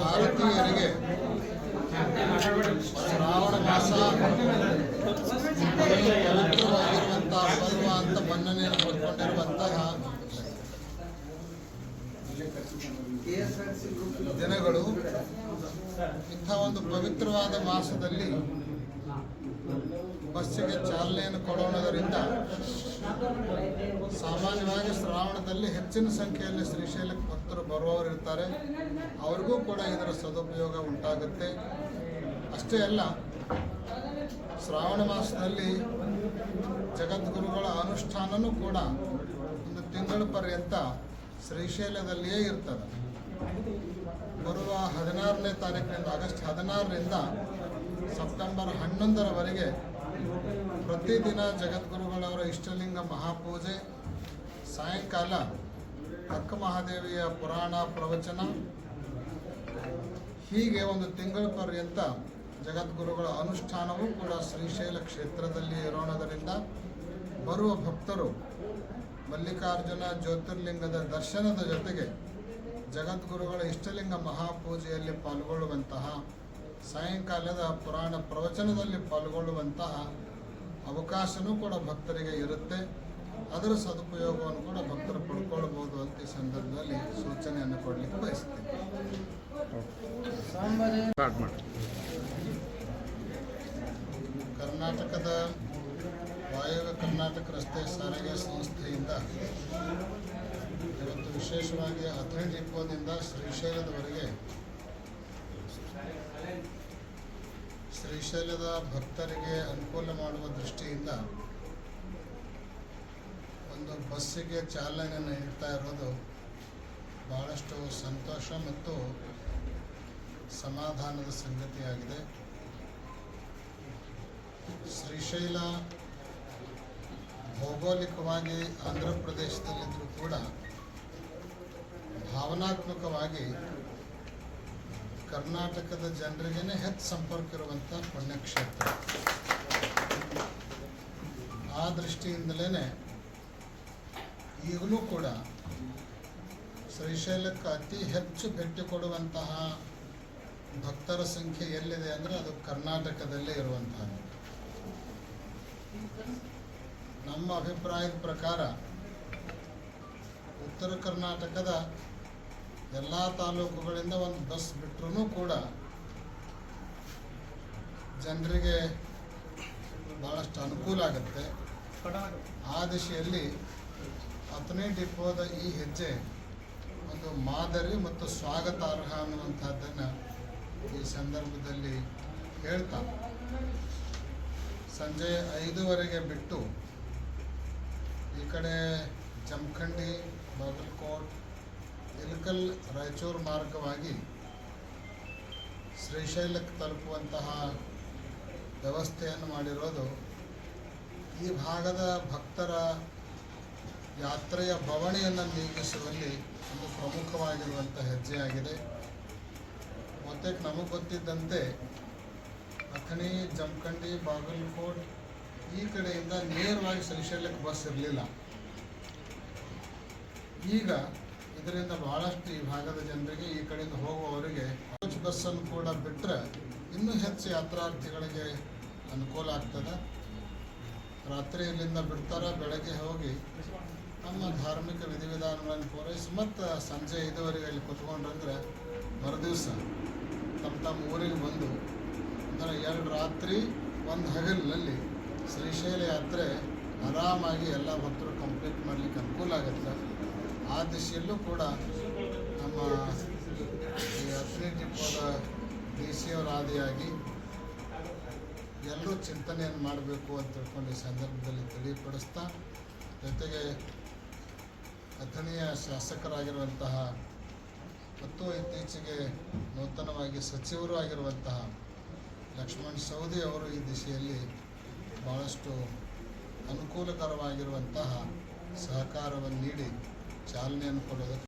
ಭಾರತೀಯರಿಗೆ ಶ್ರಾವಣ ಮಾಸ ಪವಿತ್ರವಾಗಿರುವಂತಹ ಪರ್ವ ಅಂತ ಮನ್ನಣೆಯನ್ನು ಪಡ್ಕೊಂಡಿರುವಂತಹ ದಿನಗಳು. ಇಂಥ ಒಂದು ಪವಿತ್ರವಾದ ಮಾಸದಲ್ಲಿ ಬಸ್ಸಿಗೆ ಚಾಲನೆಯನ್ನು ಕೊಡೋಣದರಿಂದ ಸಾಮಾನ್ಯವಾಗಿ ಶ್ರಾವಣದಲ್ಲಿ ಹೆಚ್ಚಿನ ಸಂಖ್ಯೆಯಲ್ಲಿ ಶ್ರೀಶೈಲಕ್ಕೆ ಭಕ್ತರು ಬರುವವರು ಇರ್ತಾರೆ. ಅವ್ರಿಗೂ ಕೂಡ ಇದರ ಸದುಪಯೋಗ ಉಂಟಾಗುತ್ತೆ. ಅಷ್ಟೇ ಅಲ್ಲ, ಶ್ರಾವಣ ಮಾಸದಲ್ಲಿ ಜಗದ್ಗುರುಗಳ ಅನುಷ್ಠಾನನೂ ಕೂಡ ಒಂದು ತಿಂಗಳ ಪರ್ಯಂತ ಶ್ರೀಶೈಲದಲ್ಲಿಯೇ ಇರ್ತದೆ. ಬರುವ 16ನೇ ತಾರೀಕಿನಿಂದ ಆಗಸ್ಟ್ 16ರಿಂದ ಸೆಪ್ಟೆಂಬರ್ 11ರವರೆಗೆ ಪ್ರತಿದಿನ ಜಗದ್ಗುರುಗಳವರ ಇಷ್ಟಲಿಂಗ ಮಹಾಪೂಜೆ, ಸಾಯಂಕಾಲ ಅಕ್ಕ ಮಹಾದೇವಿಯ ಪುರಾಣ ಪ್ರವಚನ, ಹೀಗೆ ಒಂದು ತಿಂಗಳ ಪರ್ಯಂತ ಜಗದ್ಗುರುಗಳ ಅನುಷ್ಠಾನವೂ ಕೂಡ ಶ್ರೀಶೈಲ ಕ್ಷೇತ್ರದಲ್ಲಿ ಇರೋಣದರಿಂದ ಬರುವ ಭಕ್ತರು ಮಲ್ಲಿಕಾರ್ಜುನ ಜ್ಯೋತಿರ್ಲಿಂಗದ ದರ್ಶನದ ಜೊತೆಗೆ ಜಗದ್ಗುರುಗಳ ಇಷ್ಟಲಿಂಗ ಮಹಾಪೂಜೆಯಲ್ಲಿ ಪಾಲ್ಗೊಳ್ಳುವಂತಹ, ಸಾಯಂಕಾಲದ ಪುರಾಣ ಪ್ರವಚನದಲ್ಲಿ ಪಾಲ್ಗೊಳ್ಳುವಂತಹ ಅವಕಾಶವೂ ಕೂಡ ಭಕ್ತರಿಗೆ ಇರುತ್ತೆ. ಅದರ ಸದುಪಯೋಗವನ್ನು ಕೂಡ ಭಕ್ತರು ಪಡ್ಕೊಳ್ಬೋದು ಅಂತ ಈ ಸಂದರ್ಭದಲ್ಲಿ ಸೂಚನೆಯನ್ನು ಕೊಡಲಿಕ್ಕೆ ಬಯಸ್ತೀನಿ. ಕರ್ನಾಟಕದ ವಾಯವ್ಯ ಕರ್ನಾಟಕ ರಸ್ತೆ ಸಾರಿಗೆ ಸಂಸ್ಥೆಯಿಂದ ಇವತ್ತು ವಿಶೇಷವಾಗಿ ಅಥಣಿ ಡಿಪೋದಿಂದ ಶ್ರೀಶೈಲದವರೆಗೆ ಶ್ರೀಶೈಲದ ಭಕ್ತರಿಗೆ ಅನುಕೂಲ ಮಾಡುವ ದೃಷ್ಟಿಯಿಂದ ಒಂದು ಬಸ್ಸಿಗೆ ಚಾಲನೆಯನ್ನು ನೀಡ್ತಾ ಇರೋದು ಬಹಳಷ್ಟು ಸಂತೋಷ ಮತ್ತು ಸಮಾಧಾನದ ಸಂಗತಿಯಾಗಿದೆ. ಶ್ರೀಶೈಲ ಭೌಗೋಳಿಕವಾಗಿ ಆಂಧ್ರ ಪ್ರದೇಶದಲ್ಲಿದ್ದರೂ ಕೂಡ ಭಾವನಾತ್ಮಕವಾಗಿ ಕರ್ನಾಟಕದ ಜನರಿಗೇ ಹೆಚ್ಚು ಸಂಪರ್ಕ ಇರುವಂಥ ಪುಣ್ಯಕ್ಷೇತ್ರ. ಆ ದೃಷ್ಟಿಯಿಂದಲೇ ಈಗಲೂ ಕೂಡ ಶ್ರೀಶೈಲಕ್ಕೆ ಅತಿ ಹೆಚ್ಚು ಭೇಟಿ ಕೊಡುವಂತಹ ಭಕ್ತರ ಸಂಖ್ಯೆ ಎಲ್ಲಿದೆ ಅಂದರೆ ಅದು ಕರ್ನಾಟಕದಲ್ಲೇ ಇರುವಂತಹದ್ದು. ನಮ್ಮ ಅಭಿಪ್ರಾಯದ ಪ್ರಕಾರ ಉತ್ತರ ಕರ್ನಾಟಕದ ಎಲ್ಲ ತಾಲೂಕುಗಳಿಂದ ಒಂದು ಬಸ್ ಬಿಟ್ಟರೂ ಕೂಡ ಜನರಿಗೆ ಭಾಳಷ್ಟು ಅನುಕೂಲ ಆಗುತ್ತೆ. ಆ ದಿಶೆಯಲ್ಲಿ ಅಥಣಿ ಡಿಪೋದ ಈ ಹೆಜ್ಜೆ ಒಂದು ಮಾದರಿ ಮತ್ತು ಸ್ವಾಗತಾರ್ಹ ಅನ್ನುವಂಥದ್ದನ್ನು ಈ ಸಂದರ್ಭದಲ್ಲಿ ಹೇಳ್ತಾ, ಸಂಜೆ 5ವರೆಗೆ ಬಿಟ್ಟು ಈ ಕಡೆ ಜಮಖಂಡಿ, ಬಾಗಲಕೋಟ್, ಇಳಕಲ್, ರಾಯಚೂರು ಮಾರ್ಗವಾಗಿ ಶ್ರೀಶೈಲಕ್ಕೆ ತಲುಪುವಂತಹ ವ್ಯವಸ್ಥೆಯನ್ನು ಮಾಡಿರೋದು ಈ ಭಾಗದ ಭಕ್ತರ ಯಾತ್ರೆಯ ಬವಣೆಯನ್ನು ನೀಗಿಸುವಲ್ಲಿ ಒಂದು ಪ್ರಮುಖವಾಗಿರುವಂಥ ಹೆಜ್ಜೆಯಾಗಿದೆ. ಮತ್ತು ನಮಗೆ ಗೊತ್ತಿದ್ದಂತೆ ಅಥಣಿ, ಜಮಖಂಡಿ, ಬಾಗಲಕೋಟ್ ಈ ಕಡೆಯಿಂದ ನೇರವಾಗಿ ಶ್ರೀಶೈಲಕ್ಕೆ ಬಸ್ ಇರಲಿಲ್ಲ. ಈಗ ಇದರಿಂದ ಬಹಳಷ್ಟು ಈ ಭಾಗದ ಜನರಿಗೆ, ಈ ಕಡೆಯಿಂದ ಹೋಗುವವರಿಗೆ ಕೋಚ್ ಬಸ್ಸನ್ನು ಕೂಡ ಬಿಟ್ಟರೆ ಇನ್ನೂ ಹೆಚ್ಚು ಯಾತ್ರಾರ್ಥಿಗಳಿಗೆ ಅನುಕೂಲ ಆಗ್ತದೆ. ರಾತ್ರಿ ಇಲ್ಲಿಂದ ಬಿಡ್ತಾರೆ, ಬೆಳಗ್ಗೆ ಹೋಗಿ ನಮ್ಮ ಧಾರ್ಮಿಕ ವಿಧಿವಿಧಾನಗಳನ್ನು ಪೂರೈಸಿ ಮತ್ತು ಸಂಜೆ 5ವರೆಗೆ ಅಲ್ಲಿ ಕೂತ್ಕೊಂಡ್ರಂದ್ರೆ ಮರುದಿವಸ ತಮ್ಮ ಊರಿಗೆ ಬಂದು ಅಂದರೆ 2 ರಾತ್ರಿ 1 ಹಗಲಿನಲ್ಲಿ ಶ್ರೀಶೈಲ ಯಾತ್ರೆ ಆರಾಮಾಗಿ ಎಲ್ಲ ಭಕ್ತರು ಕಂಪ್ಲೀಟ್ ಮಾಡಲಿಕ್ಕೆ ಅನುಕೂಲ ಆಗುತ್ತೆ. ಆ ದಿಶೆಯಲ್ಲೂ ಕೂಡ ನಮ್ಮ ಈ ಅಥಣಿ ಡಿಪೋದ DC ಅವರ ಆದಿಯಾಗಿ ಎಲ್ಲರೂ ಚಿಂತನೆಯನ್ನು ಮಾಡಬೇಕು ಅಂತ ತಿಳ್ಕೊಂಡು ಈ ಸಂದರ್ಭದಲ್ಲಿ ತಿಳಿಪಡಿಸ್ತಾ, ಜೊತೆಗೆ ಅಥಣಿಯ ಶಾಸಕರಾಗಿರುವಂತಹ ಮತ್ತು ಇತ್ತೀಚೆಗೆ ನೂತನವಾಗಿ ಸಚಿವರು ಆಗಿರುವಂತಹ ಲಕ್ಷ್ಮಣ್ ಸವದಿ ಅವರು ಈ ದಿಶೆಯಲ್ಲಿ ಭಾಳಷ್ಟು ಅನುಕೂಲಕರವಾಗಿರುವಂತಹ ಸಹಕಾರವನ್ನು ನೀಡಿ ಚಾಲನೆಯನ್ನು ಕೊಡೋದಕ್ಕೆ